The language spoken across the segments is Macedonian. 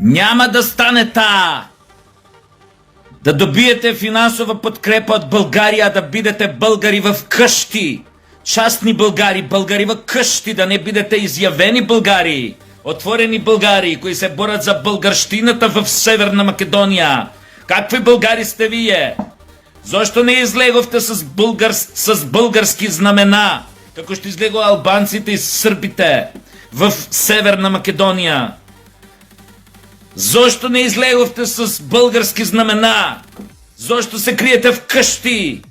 Няма да стане таа. Да добиете финансова подкрепа од Българија, да бидете българи в къщи. Частни българи, българи в къщи, да не бидете изјавени българи. Отворени българи, кои се борат за българштината в Северна Македонија. Какви българи сте вие? Зошто не излеговте с български знамена, како што излегува албанците и србите в Северна Македонија? Зошто не излеговте с български знамена? Зошто се криете в къщи?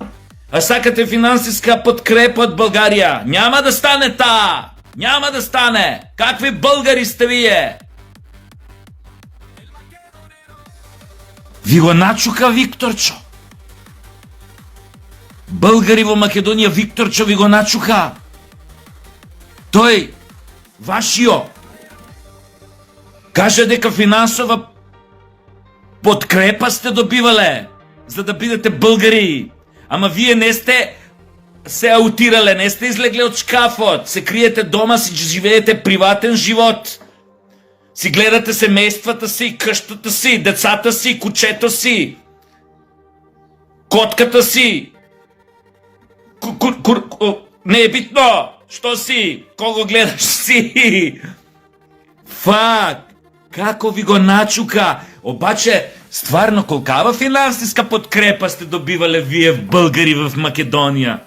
А сакате финансиска подкрепа од Българија? Няма да стане таа! Няма да стане! Какви българи сте вие? Ви го начука Викторчо. Българи во Македонија, Викторчо ви го начука. Тој, вашио, каже дека финансова подкрепа сте добивале, за да бидете българи. Ама вие не сте се аутирале, не сте излегле од шкафот, се криете дома, си живеете приватен живот. Си гледате семејствата си, къщата си, децата си, кучето си, котката си. Не е битно, што си, кого гледаш си. Фак, како ви го начука. Обаче, стварно, колкава финансиска подкрепа сте добивале вие българи в Македонија?